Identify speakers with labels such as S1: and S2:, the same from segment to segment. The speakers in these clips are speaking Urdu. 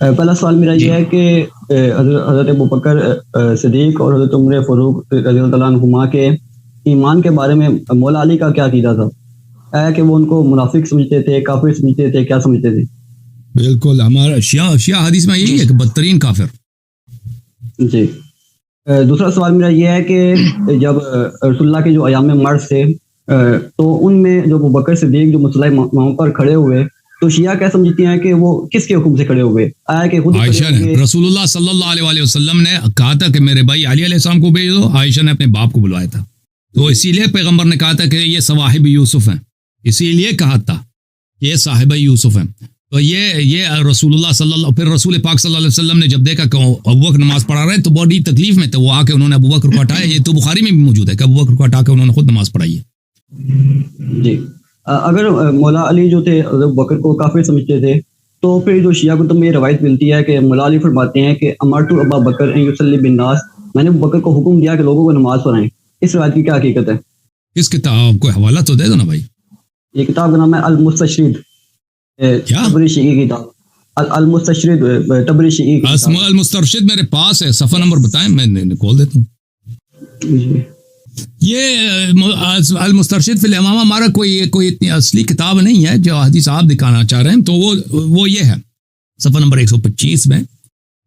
S1: پہلا سوال میرا یہ ہے کہ حضرت ابوبکر صدیق اور حضرت عمر فاروق رضی اللہ تعالیٰ عنہما کے ایمان کے بارے میں مولا علی کا کیا عقیدہ تھا؟ ہے کہ وہ ان کو منافق سمجھتے تھے، کافر سمجھتے تھے، کیا سمجھتے تھے؟
S2: بالکل ہمارا شیعہ حدیث میں یہی ہے کہ بدترین کافر. جی.
S1: دوسرا سوال میرا یہ ہے کہ جب رسول اللہ کے جو ایام مرض تھے تو ان میں جو ابوبکر صدیق جو مسئلہ امام پر کھڑے ہوئے تو شیعہ کیا سمجھتی ہیں کہ وہ کس کے حکم سے کھڑے ہوئے؟ آیا کہ خود
S2: عائشہ نے، رسول اللہ صلی اللہ علیہ وسلم نے کہا تھا کہ میرے بھائی علی علیہ السلام کو بھیج دو. عائشہ نے اپنے باپ کو بلوایا تھا، تو اسی لیے پیغمبر نے کہا تھا کہ یہ صواحب یوسف ہیں، اسی لیے کہا تھا کہ یہ صاحب یوسف ہیں. تو یہ رسول اللہ صلی اللہ، پھر رسول پاک صلی اللہ علیہ وسلم نے جب دیکھا کہ ابوبکر نماز پڑھا رہے ہیں تو بڑی تکلیف میں تھے، وہ آ کے انہوں نے ابوبکر کو ہٹایا. یہ تو بخاری میں بھی موجود ہے کہ ابوبکر کو ہٹا کے انہوں نے خود نماز پڑھائی ہے.
S1: جی. اگر مولا علی جو تھے ابوبکر کو کافر سمجھتے تھے تو پھر جو شیعہ کو میں یہ روایت ملتی ہے کہ مولا علی فرماتے ہیں کہ امرت ابا بکر ان یصلی بالناس، میں نے ابوبکر کو حکم دیا کہ لوگوں کو نماز پڑھائیں. اس روایت کی کیا حقیقت ہے؟
S2: اس کتاب کو حوالہ تو دے دو نا بھائی.
S1: یہ کتاب کا نام ہے المستشرد، تبری شیعی کی کتاب. المستشرد تبری شیعی کی کتاب.
S2: المسترشد میرے پاس ہے، صفحہ نمبر بتائیں میں کھول دیتا ہوں. یہ المسترشد فی الامامہ ہمارا کوئی اتنی اصلی کتاب نہیں ہے جو حدیث آپ دکھانا چاہ رہے ہیں، تو وہ یہ ہے صفحہ نمبر 125 میں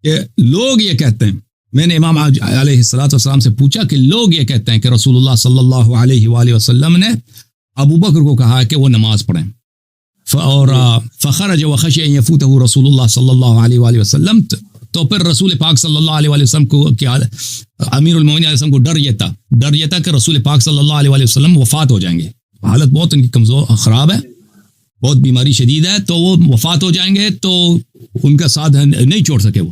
S2: کہ لوگ یہ کہتے ہیں، میں نے امام علیہ السلام سے پوچھا کہ لوگ یہ کہتے ہیں کہ رسول اللہ صلی اللہ علیہ وآلہ وسلم نے ابوبکر کو کہا کہ وہ نماز پڑھیں، اور فخرج وخشی ان یفوتہ رسول اللہ صلی اللہ علیہ وآلہ وسلم. تو پھر رسول پاک صلی اللہ علیہ وسلم کو کیا، امیر المومنین علیہ السلام کو ڈر یہ تھا کہ رسول پاک صلی اللہ علیہ وسلم وفات ہو جائیں گے، حالت بہت ان کی کمزور خراب ہے، بہت بیماری شدید ہے، تو وہ وفات ہو جائیں گے تو ان کا ساتھ نہیں چھوڑ سکے وہ.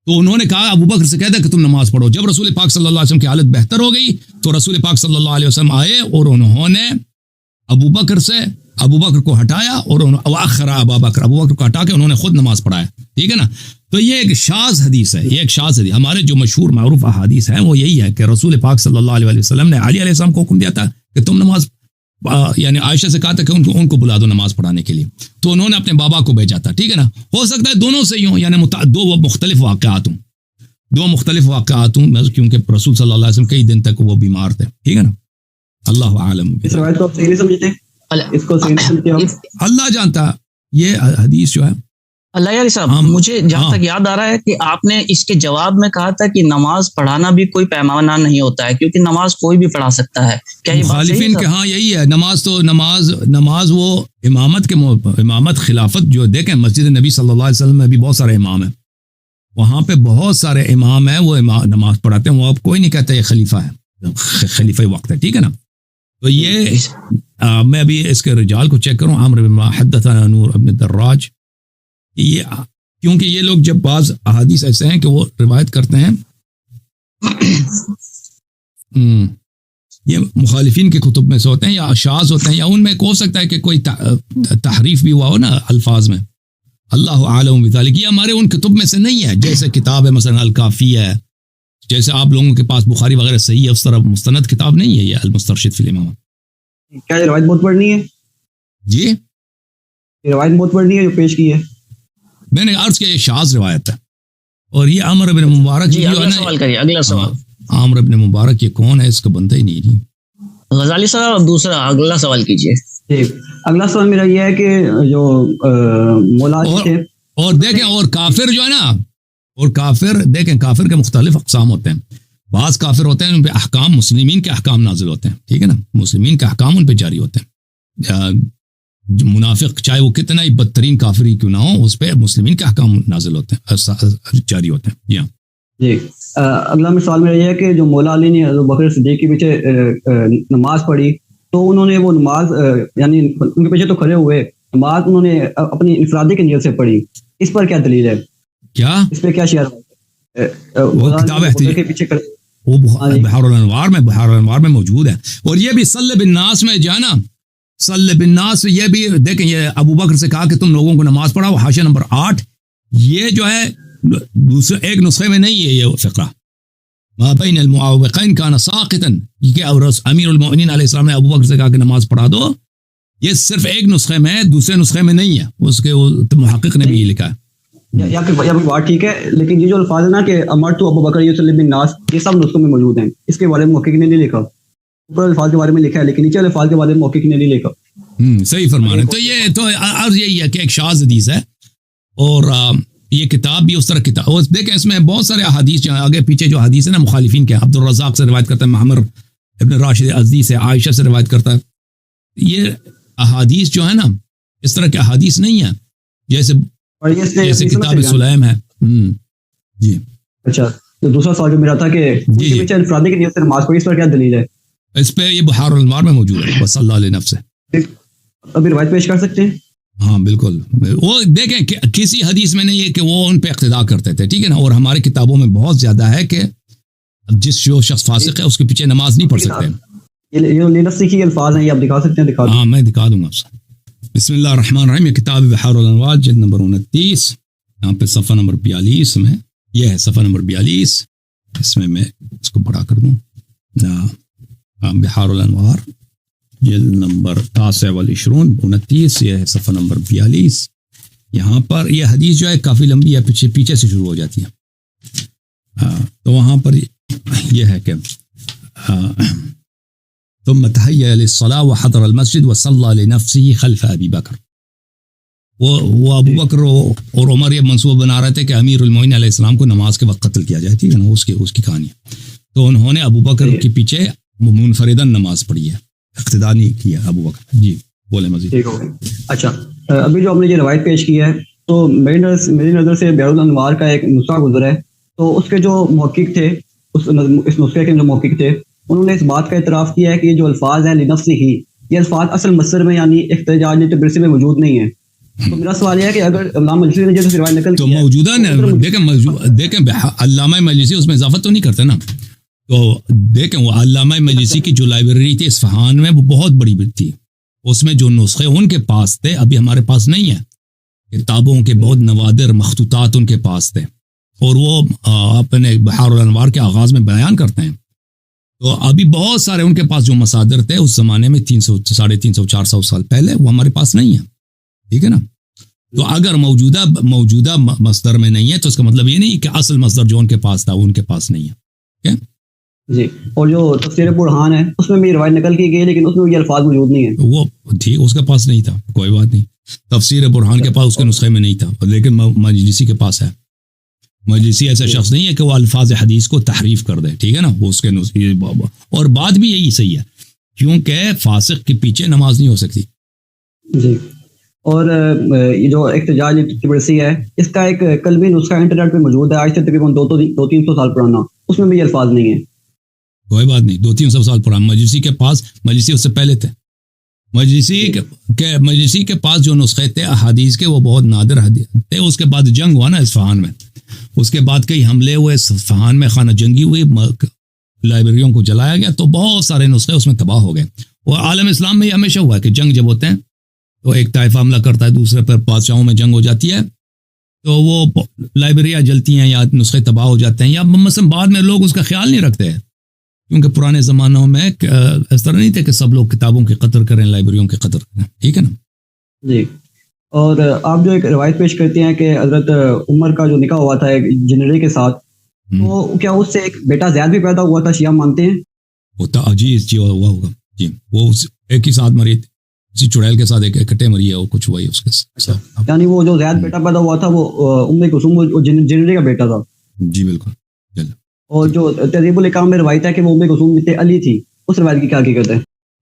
S2: تو انہوں نے کہا ابوبکر سے کہہ دیا کہ تم نماز پڑھو. جب رسول پاک صلی اللہ علیہ وسلم کی حالت بہتر ہو گئی تو رسول پاک صلی اللہ علیہ وسلم آئے اور انہوں نے ابوبکر کو ہٹایا اور ابوبکر کو ہٹا کے انہوں نے خود نماز پڑھایا. ٹھیک ہے نا. تو یہ ایک شاذ حدیث ہے، یہ ایک شاذ حدیث. ہمارے جو مشہور معروف احادیث ہیں وہ یہی ہے کہ رسول پاک صلی اللہ علیہ وسلم نے علی علیہ السلام کو حکم دیا تھا کہ تم نماز، یعنی عائشہ سے کہا تھا کہ ان کو بلا دو نماز پڑھانے کے لیے، تو انہوں نے اپنے بابا کو بھیجا تھا. ٹھیک ہے نا. ہو سکتا ہے دونوں سے ہوں، یعنی دو مختلف واقعات ہوں کیونکہ رسول صلی اللہ علیہ وسلم کئی دن تک وہ بیمار تھے. ٹھیک ہے نا. اللہ عالم.
S1: اس روایت کو آپ صحیح نہیں سمجھتے؟ اس کو صحیح نہیں سمجھتے آپ؟
S2: اللہ جانتا. یہ حدیث جو ہے
S3: اللہ علیہ صاحب، مجھے جہاں تک یاد آ رہا ہے کہ آپ نے اس کے جواب میں کہا تھا کہ نماز پڑھانا بھی کوئی پیمانہ نہیں ہوتا ہے کیونکہ نماز کوئی بھی پڑھا سکتا ہے. کیا یہ
S2: مخالفین کے ہاں یہی ہے؟ نماز وہ امامت خلافت جو دیکھیں مسجد نبی صلی اللہ علیہ وسلم میں بھی بہت سارے امام ہیں، وہاں پہ بہت سارے امام ہیں، وہ نماز پڑھاتے ہیں. وہ اب کوئی نہیں کہتا یہ خلیفہ ہے، خلیفہ وقت ہے. ٹھیک ہے نا. تو یہ میں ابھی اس کے رجال کو چیک کروں. عمرو بن حدثنا نور ابن دراج. یہ کیونکہ یہ لوگ جب بعض احادیث ایسے ہیں کہ وہ روایت کرتے ہیں، یہ مخالفین کے کتب میں سے ہوتے ہیں یا شاذ ہوتے ہیں، یا ان میں ہو سکتا ہے کہ کوئی تحریف بھی ہوا ہو نا الفاظ میں. اللہ عالم بذالک. یہ ہمارے ان کتب میں سے نہیں ہے. جیسے کتاب ہے مثلا الکافی ہے، جیسے آپ لوگوں کے پاس بخاری وغیرہ صحیح ہے، اس طرح مستند کتاب نہیں ہے یہ المسترشد فی الامامہ.
S1: کیا یہ روایت بہت پڑھنی ہے؟
S2: جی
S1: یہ روایت بہت پڑھنی ہے جو پیش کی ہے.
S2: میں نے عرض کیا یہ شاذ روایت ہے. اور یہ عمرو بن مبارک
S3: جی اگلا سوال کریے. اگلا سوال
S2: عمرو بن مبارک یہ کون ہے؟ اس کا بندہ ہی نہیں جی.
S3: غزالی صاحب دوسرا اگلا سوال کیجیے.
S1: ٹھیک. اگلا سوال میرا یہ ہے کہ جو مولا تھے
S2: اور دیکھیں، اور کافر جو ہے نا، اور کافر دیکھیں، کافر کے مختلف اقسام ہوتے ہیں. بعض کافر ہوتے ہیں ان پہ احکام مسلمین کے احکام نازل ہوتے ہیں. ٹھیک ہے نا. مسلمین کے احکام ان پہ جاری ہوتے ہیں. منافق چاہے وہ کتنا ہی بدترین کافر ہی کیوں نہ ہو، اس پہ مسلمین کے احکام نازل ہوتے ہیں، جاری ہوتے ہیں. جی ہاں.
S1: جی. اگلا سوال میرا یہ ہے کہ جو مولا علی نے ابوبکر صدیق کے پیچھے نماز پڑھی تو انہوں نے وہ نماز یعنی ان کے پیچھے تو کھڑے ہوئے، نماز انہوں نے اپنی انفرادی کی نیت سے پڑھی. اس پر کیا دلیل ہے؟
S2: کیا
S1: اس پہ کیا شعر
S2: وہ کتاب ہے
S1: کے پیچھے کھڑے؟
S2: وہ بحار الانوار میں موجود ہے. اور یہ بھی صلی بالناس میں جانا، صلی بالناس یہ بھی دیکھیں، یہ ابوبکر سے کہا کہ تم لوگوں کو نماز پڑھاؤ، حاشیہ نمبر 8. یہ جو ہے دوسرے ایک نسخے میں نہیں ہے یہ فقرہ. ما بین المعوقین کان ساقطا، یہ کہ امیر المؤمنین علیہ السلام نے ابوبکر سے کہا کہ نماز پڑھا دو، یہ صرف ایک نسخے میں ہے، دوسرے نسخے میں نہیں ہے. اس کے محقق نے بھی یہ لکھا ہے.
S1: یا پھر بات ٹھیک ہے، لیکن یہ جو الفاظ ہے نا کہ امرت ابو بکر یصلی بالناس، یہ سب نسخوں میں موجود ہیں، اس کے بارے میں محقق نے نہیں لکھا. اوپر الفاظ کے بارے میں لکھا ہے لیکن نیچے الفاظ کے بارے میں محقق نے نہیں لکھا.
S2: صحیح فرما رہے ہیں. تو یہ تو عرض یہی ہے کہ ایک شاذ حدیث ہے، اور یہ کتاب بھی اس طرح کتاب. اور دیکھیں اس میں بہت سارے احادیث جو آگے پیچھے جو حدیث ہے نا مخالفین کے، عبد الرزاق سے روایت کرتا ہے، محمد ابن راشد ازدی سے، عائشہ سے روایت کرتا ہے. یہ احادیث جو ہے نا اس طرح کے احادیث نہیں ہیں جیسے کتاب سلیم ہے. جی
S1: اچھا، تو دوسرا سوال جو میرا تھا کہ انفرادی کی نیت سے نماز پڑھی، اس پر کیا دلیل ہے؟
S2: اس پہ یہ بحار الانوار میں موجود ہے. صلی اللہ علیہ نفس.
S1: ابھی روایت پیش کر سکتے ہیں؟
S2: ہاں بالکل. وہ دیکھیں کسی حدیث میں نہیں ہے کہ وہ ان پہ اقتدا کرتے تھے، ٹھیک ہے نا. اور ہماری کتابوں میں بہت زیادہ ہے کہ جس جو شخص فاسق ہے اس کے پیچھے نماز نہیں پڑھ سکتے.
S1: یہ لفظی کی الفاظ ہیں، یہ آپ دکھا سکتے ہیں؟ دکھا.
S2: ہاں میں دکھا دوں گا آپ سے. بسم اللہ الرحمن الرحیم. یہ کتاب بحار الانوار جلد نمبر 29، یہاں پہ صفحہ نمبر 42 میں، یہ ہے صفحہ نمبر 42. اس میں اس کو بڑا کر دوں. بحار الانوار جلد نمبر 29، یہ ہے صفحہ نمبر 42. یہاں پر یہ حدیث جو ہے کافی لمبی ہے، پیچھے سے شروع ہو جاتی ہے. تو وہاں پر یہ ہے کہ ثم تحيّأ للصلاة وحضر المسجد وصلى لنفسه خلف ابی بکر. وہ ابو بکر اور عمر یہ منصوبہ بنا رہے تھے کہ امیر المومنین علیہ السلام کو نماز کے وقت قتل کیا جائے، ٹھیک ہے نا. اس کی کہانی ہے. تو انہوں نے ابو بکر کے پیچھے منفرداً نماز پڑھی ہے، اقتداء نہیں کیا ابو بکر. جی بولے مزید.
S1: اچھا، ابھی جو ہم نے یہ روایت پیش کی ہے تو میری نظر سے بحار الانوار کا ایک نسخہ گزرا ہے. تو اس کے جو محقق تھے، اس نسخے کے جو محقق تھے، انہوں نے اس بات کا اعتراف کیا ہے کہ یہ جو الفاظ ہیں لنفسہ ہی، یہ الفاظ اصل مصدر میں یعنی احتجاج برسی میں موجود نہیں ہیں. تو میرا سوال یہ ہے کہ اگر علامہ مجلسی نے جیسے روایت نقل
S2: تو موجودہ دیکھیں علامہ مجلسی اس میں اضافت تو نہیں کرتے نا. تو دیکھیں وہ علامہ مجلسی کی جو لائبریری تھی اصفہان میں وہ بہت بڑی تھی، اس میں جو نسخے ان کے پاس تھے ابھی ہمارے پاس نہیں ہیں. کتابوں کے بہت نوادر مخطوطات ان کے پاس تھے، اور وہ اپنے بحار الانوار کے آغاز میں بیان کرتے ہیں. تو ابھی بہت سارے ان کے پاس جو مصادر تھے اس زمانے میں 300 350 400 سال پہلے، وہ ہمارے پاس نہیں ہے، ٹھیک ہے نا. تو اگر موجودہ مصدر میں نہیں ہے تو اس کا مطلب یہ نہیں کہ اصل مصدر جو ان کے پاس تھا وہ ان کے پاس نہیں ہے.
S1: جی. اور جو تفسیر برہان ہے اس میں بھی روایت نقل کی گئی لیکن اس میں یہ الفاظ موجود نہیں ہیں.
S2: وہ ٹھیک اس کے پاس نہیں تھا، کوئی بات نہیں. تفسیر برہان کے پاس اس کے نسخے میں نہیں تھا، لیکن مجلسی کے پاس ہے. مجلسی ایسا شخص نہیں ہے کہ وہ الفاظ حدیث کو تحریف کر دے، ٹھیک ہے نا. وہ اس کے اور بات بھی یہی صحیح ہے کیونکہ فاسق کے پیچھے نماز نہیں ہو سکتی.
S1: جی. اور جو احتجاج برسی ہے اس کا ایک قلبی نسخہ انٹرنیٹ پہ موجود ہے، آج سے تقریباً 200-300 سال پرانا. اس میں بھی یہ الفاظ نہیں ہیں.
S2: کوئی بات نہیں، 200-300 سال پرانا. مجلسی کے پاس، مجلسی اس سے پہلے تھے. مجلسی کے پاس جو نسخے تھے احادیث کے وہ بہت نادر حدیث تھے. اس کے بعد جنگ ہوا نا اصفہان میں، اس کے بعد کئی حملے ہوئے اصفہان میں، خانہ جنگی ہوئی، لائبریریوں کو جلایا گیا، تو بہت سارے نسخے اس میں تباہ ہو گئے. اور عالم اسلام میں یہ ہمیشہ ہوا ہے کہ جنگ جب ہوتے ہیں تو ایک طائفہ حملہ کرتا ہے، دوسرے پر بادشاہوں میں جنگ ہو جاتی ہے تو وہ لائبریریاں جلتی ہیں یا نسخے تباہ ہو جاتے ہیں، یا مثلا بعد میں لوگ اس کا خیال نہیں رکھتے ہیں کیونکہ پرانے زمانوں میں اس طرح نہیں تھے کہ سب لوگ کتابوں کی قدر کریں، لائبریریوں کی قدر کریں، ٹھیک ہے نا.
S1: جی. اور آپ جو ایک روایت پیش کرتے ہیں کہ حضرت عمر کا جو نکاح ہوا تھا ایک جنری کے ساتھ، تو کیا اس سے ایک بیٹا زید بھی پیدا ہوا تھا؟ شیعہ مانتے ہیں
S2: ہوتا. جی ہوا ہوگا. جی وہ ایک ہی ساتھ مری، اسی چڑیل کے ساتھ اکٹھے مری ہے، وہ کچھ ہوا ہی اس کے ساتھ.
S1: یعنی وہ جو زید بیٹا پیدا ہوا تھا وہ ام کلثوم جنری کا بیٹا تھا.
S2: جی بالکل.
S1: اور جو تہذیب الاحکام میں روایت ہے کہ وہ ام کلثوم بنت علی تھی، اس روایت کی کیا حقیقت ہے؟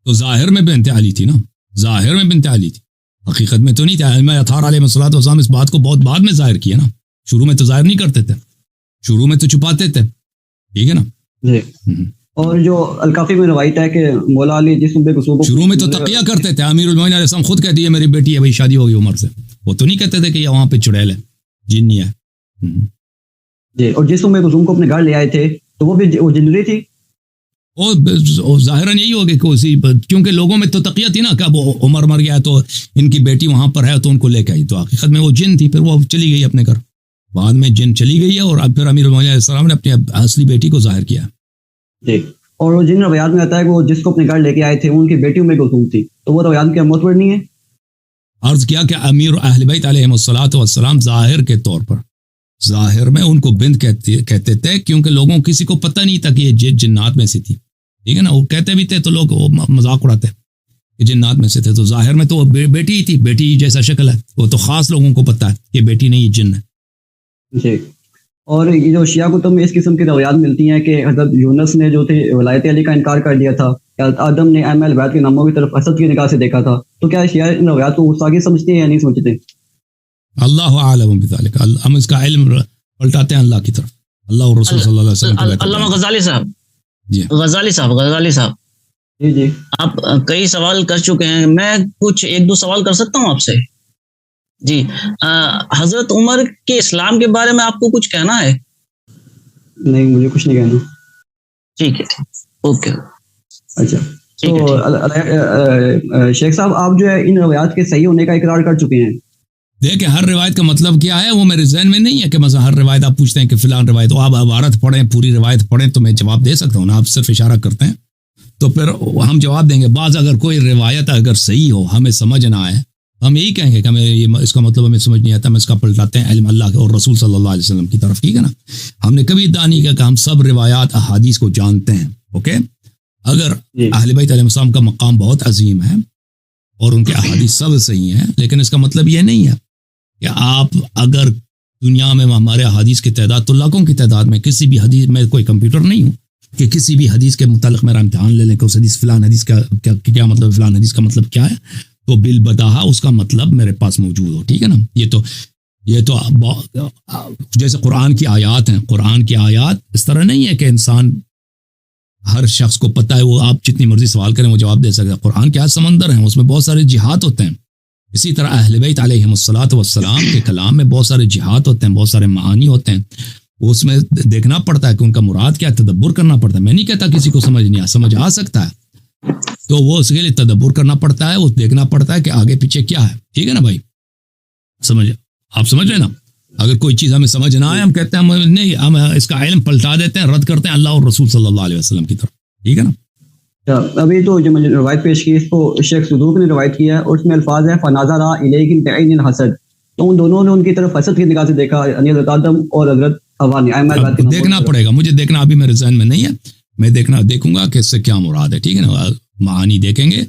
S2: تو ظاہر میں بنت علی تھی نا، ظاہر میں بنت علی تھی، حقیقت میں تو نہیں تھا. علماء اطہار علیہ الصلوۃ والسلام اس بات کو بہت بعد میں ظاہر کیا نا، شروع میں تو ظاہر نہیں کرتے تھے، شروع میں تو چھپاتے تھے، ٹھیک ہے نا.
S1: جی. اور جو الکافی میں روایت ہے کہ مولا علی جس ام کلثوم
S2: شروع میں تو تقیہ کرتے تھے. امیر المومنین علیہ السلام خود کہتی ہے میری بیٹی ہے بھائی، شادی ہو گئی عمر سے. وہ تو نہیں کہتے تھے کہ یہ وہاں پہ چڑیل ہے، جنی ہے.
S1: جی. اور جس ام کلثوم کو اپنے گھر لے آئے تھے تو وہ بھی جنری تھی.
S2: اور ظاہراً یہی ہوگا کہ اسی، کیونکہ لوگوں میں تو تقیہ تھی نا کہ اب عمر مر گیا تو ان کی بیٹی وہاں پر ہے تو ان کو لے کے آئی. تو حقیقت میں وہ جن تھی، پھر وہ چلی گئی اپنے گھر. بعد میں جن چلی گئی ہے اور اب پھر امیر المومنین علیہ السلام نے اپنی اصلی بیٹی کو ظاہر کیا.
S1: جی. اور وہ جن روایات میں آتا ہے کہ وہ جس کو اپنے گھر لے کے آئے تھے ان کی بیٹی ام کلثوم تھی، تو وہ روایات کیا معتبر نہیں ہے؟
S2: عرض کیا کہ امیر اہل بیت علیہم الصلوۃ والسلام ظاہر کے طور پر، ظاہر میں ان کو بنت کہتے تھے، کیونکہ لوگوں کسی کو پتہ نہیں تھا کہ یہ جنات میں سے تھی، ٹھیک ہے نا، وہ کہتے بھی تھے تو لوگ مذاق اڑاتے کہ جنات میں سے تھے، تو ظاہر میں تو وہ بیٹی ہی تھی، بیٹی جیسا شکل ہے، وہ تو خاص لوگوں کو پتہ ہے کہ بیٹی نہیں جن ہے۔
S1: جی، اور یہ جو شیعہ کتب میں اس قسم کی روایات ملتی ہیں کہ حضرت یونس نے جو تھے ولایت علی کا انکار کر دیا تھا، حضرت آدم نے ائمہ اہل بیت کے ناموں کی طرف حسد کی نگاہ سے دیکھا تھا، تو کیا شیعہ ان روایات کو گستاخی سمجھتے ہیں یا نہیں سمجھتے؟
S2: اللہ اعلم بذلک، ہم اس کا علم پلٹاتے ہیں اللہ کی طرف، اللہ اور رسول صلی اللہ علیہ وسلم کی بات۔
S3: علامہ غزالی صاحب،
S2: جی
S3: غزالی صاحب
S1: جی جی،
S3: آپ کئی سوال کر چکے ہیں، میں کچھ ایک دو سوال کر سکتا ہوں آپ سے؟ جی، حضرت عمر کے اسلام کے بارے میں آپ کو کچھ کہنا ہے؟
S1: نہیں، مجھے کچھ نہیں کہنا۔
S3: ٹھیک ہے، اوکے،
S1: اچھا، تو شیخ صاحب آپ جو ہے ان روایات کے صحیح ہونے کا اقرار کر چکے ہیں۔
S2: دیکھیں ہر روایت کا مطلب کیا ہے وہ میرے ذہن میں نہیں ہے کہ مثلا ہر روایت آپ پوچھتے ہیں کہ فلان روایت، آپ عبارت پڑھیں، پوری روایت پڑھیں تو میں جواب دے سکتا ہوں نا، آپ صرف اشارہ کرتے ہیں تو پھر ہم جواب دیں گے۔ بعض اگر کوئی روایت اگر صحیح ہو، ہمیں سمجھ نہ آئے، ہم یہی کہیں گے کہ ہمیں اس کا مطلب ہمیں سمجھ نہیں آتا، ہم اس کا پلٹاتے ہیں علم اللہ اور رسول صلی اللہ علیہ وسلم کی طرف، ٹھیک ہے نا۔ ہم نے کبھی ادعا نہیں کیا کہ ہم سب روایات احادیث کو جانتے ہیں، اوکے۔ اگر اہل بیت علیہ السلام کا مقام بہت عظیم ہے اور ان کے احادیث سب صحیح ہیں، لیکن اس کا مطلب یہ نہیں ہے کہ آپ اگر دنیا میں ہمارے احادیث کی تعداد تو لاکھوں کی تعداد میں، کسی بھی حدیث میں کوئی کمپیوٹر نہیں ہوں کہ کسی بھی حدیث کے متعلق میرا امتحان لے لیں کہ اس حدیث فلان حدیث کا کیا مطلب، فلان حدیث کا مطلب کیا ہے، تو بالبداہا اس کا مطلب میرے پاس موجود ہو، ٹھیک ہے نا۔ یہ تو جیسے قرآن کی آیات ہیں، قرآن کی آیات اس طرح نہیں ہے کہ انسان ہر شخص کو پتہ ہے، وہ آپ جتنی مرضی سوال کریں وہ جواب دے سکتا ہے۔ قرآن کے آیات سمندر ہیں، اس میں بہت سارے جہات ہوتے ہیں۔ اسی طرح اہل بیت علیہم الصلوۃ والسلام کے کلام میں بہت سارے جہات ہوتے ہیں، بہت سارے معانی ہوتے ہیں، اس میں دیکھنا پڑتا ہے کہ ان کا مراد کیا ہے، تدبر کرنا پڑتا ہے۔ میں نہیں کہتا کسی کو سمجھ آ سکتا ہے، تو وہ اس کے لیے تدبر کرنا پڑتا ہے، وہ دیکھنا پڑتا ہے کہ آگے پیچھے کیا ہے، ٹھیک ہے نا بھائی، آپ سمجھ رہے نا۔ اگر کوئی چیز ہمیں سمجھ نہ آئے، ہم کہتے ہیں نہیں، ہم اس کا علم پلٹا دیتے ہیں، رد کرتے ہیں اللہ اور رسول صلی اللہ علیہ وسلم کی طرف، ٹھیک ہے نا۔
S1: ابھی تو جو میں روایت پیش کی اس کو شیخ صدوق نے روایت کیا ہے، اور اس میں الفاظ ہے فناظر الیہم بعین الحسد، تو ان دونوں نے ان کی طرف حسد کی نگاہ سے دیکھا، یعنی حضرت آدم اور حضرت حوا نے۔
S2: دیکھنا پڑے گا، مجھے دیکھنا ابھی میرے ذہن میں نہیں ہے، میں دیکھوں گا کہ اس سے کیا مراد ہے، ٹھیک ہے نا، معانی دیکھیں گے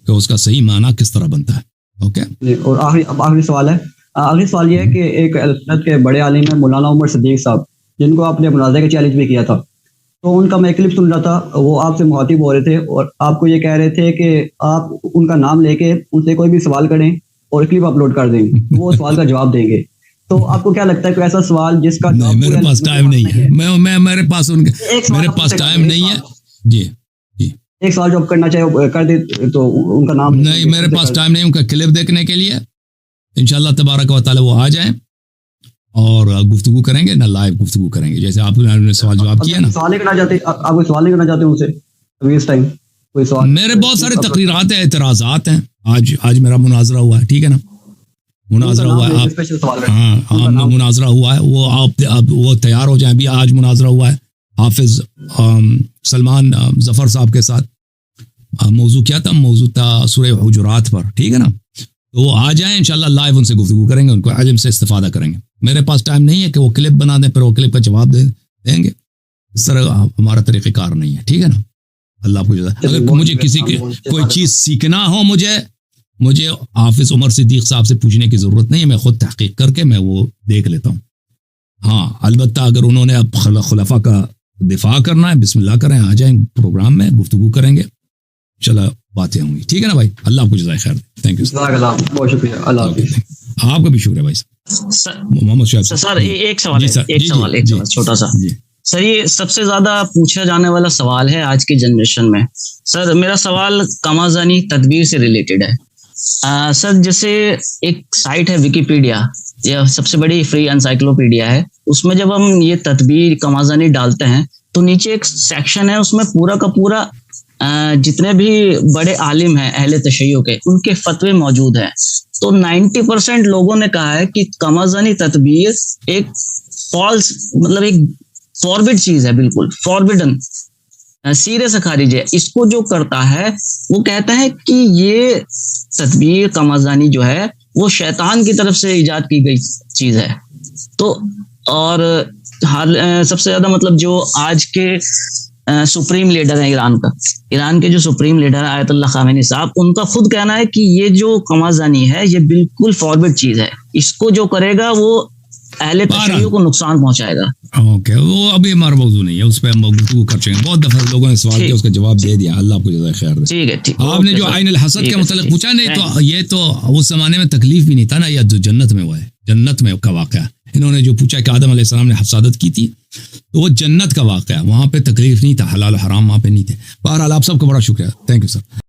S2: کہ اس کا صحیح معنی کس طرح بنتا ہے، اوکے۔
S1: اور آخری سوال ہے، آخری سوال یہ ہے کہ ایک سنت کے بڑے عالم ہیں مولانا عمر صدیق صاحب، جن کو آپ نے مناظرے کا چیلنج بھی کیا تھا، تو ان کا میں کلپ سن رہا تھا، وہ آپ سے مخاطب ہو رہے تھے اور آپ کو یہ کہہ رہے تھے کہ آپ ان کا نام لے کے ان سے کوئی بھی سوال کریں اور کلپ اپلوڈ کر دیں، وہ سوال کا جواب دیں گے، تو آپ کو کیا لگتا ہے کہ ایسا سوال جس کا
S2: میرے پاس ٹائم نہیں ہے، میرے پاس ٹائم نہیں ہے، جی
S1: ایک سوال جو آپ کرنا چاہے کر دے تو ان کا نام
S2: نہیں، میرے پاس ٹائم نہیں ان کا کلپ دیکھنے کے لیے، انشاءاللہ تبارک و تعالی وہ آ جائیں اور گفتگو کریں گے نا، لائیو گفتگو کریں گے، جیسے آپ نے سوال جواب کیا نا۔
S1: سوال نہیں کرنا چاہتے آپ، کوئی سوال نہیں کرنا چاہتے ان سے ابھی اس ٹائم کوئی سوال؟
S2: میرے بہت سارے تقریرات ہیں، اعتراضات ہیں، آج میرا مناظرہ ہوا ہے، ٹھیک ہے نا، مناظرہ ہوا ہے، ہاں مناظرہ ہوا ہے، وہ تیار ہو جائیں، ابھی آج مناظرہ ہوا ہے حافظ سلمان ظفر صاحب کے ساتھ، موضوع کیا تھا، موضوع تھا سورہ حجرات پر، ٹھیک ہے نا، تو وہ آ جائیں انشاءاللہ، لائیو ان سے گفتگو کریں گے، ان کو علم سے استفادہ کریں گے۔ میرے پاس ٹائم نہیں ہے کہ وہ کلپ بنا دیں پھر وہ کلپ کا جواب دیں گے، اس طرح ہمارا طریقہ کار نہیں ہے، ٹھیک ہے نا۔ اللہ کو اگر مجھے کسی کی کوئی چیز سیکھنا ہو، مجھے حافظ عمر صدیق صاحب سے پوچھنے کی ضرورت نہیں ہے، میں خود تحقیق کر کے میں وہ دیکھ لیتا ہوں۔ ہاں البتہ اگر انہوں نے اب خلفاء کا دفاع کرنا ہے، بسم اللہ کریں، آ جائیں پروگرام میں، گفتگو کریں گے، چلو باتیں ہوں گی، ٹھیک ہے نا بھائی۔ اللہ آپ کو جزائے خیر، تھینک یو،
S1: بہت شکریہ، اللہ حافظ۔
S2: آپ کا بھی شکریہ بھائی صاحب، محمد شاہد
S3: سر ایک سوال چھوٹا سا سر، یہ سب سے زیادہ پوچھا جانے والا سوال ہے آج کی جنریشن میں۔ سر میرا سوال کمازانی تدبیر سے ریلیٹڈ ہے۔ سر جیسے ایک سائٹ ہے ویکیپیڈیا، یہ سب سے بڑی فری انسائکلوپیڈیا ہے، اس میں جب ہم یہ تدبیر کمازانی ڈالتے ہیں تو نیچے ایک سیکشن ہے، اس میں پورا کا پورا جتنے بھی بڑے عالم ہیں اہل تشیع کے، ان کے فتوے موجود ہیں، تو 90% لوگوں نے کہا ہے کہ کمازانی تدبیر ایک فالس، مطلب ایک فاربڈ چیز ہے، بالکل فاربڈن، سیرے سے خارج ہے۔ اس کو جو کرتا ہے وہ کہتا ہے کہ یہ تدبیر کمازانی جو ہے وہ شیطان کی طرف سے ایجاد کی گئی چیز ہے. تو اور سب سے زیادہ مطلب جو آج کے سپریم لیڈر ہیں ایران کے جو سپریم لیڈر ہیں آیت اللہ خامنئی صاحب، ان کا خود کہنا ہے کہ یہ جو قمازانی ہے یہ بالکل فارورڈ چیز ہے، اس کو جو کرے گا وہ اہل تشیع کو نقصان پہنچائے گا.
S2: اوکے، وہ ابھی ہمارا موضوع نہیں ہے، اس پہ ہم گفتگو کر چکے ہیں. بہت دفعہ لوگوں نے سوال کیا، اس کا جواب دے دیا. اللہ آپ کو جزائے خیر دے.
S3: ٹھیک ہے.
S2: آپ نے جو عین الحسد کے متعلق پوچھا، نہیں تو یہ تو اس زمانے میں تکلیف بھی نہیں تھا نا، یہ جو جنت میں ہوا ہے، جنت میں کا واقعہ. انہوں نے جو پوچھا کہ آدم علیہ السلام نے حسادت کی تھی، تو وہ جنت کا واقعہ، وہاں پہ تکلیف نہیں تھا، حلال و حرام وہاں پہ نہیں تھے. بہرحال آپ سب کو بڑا شکریہ. Thank you sir.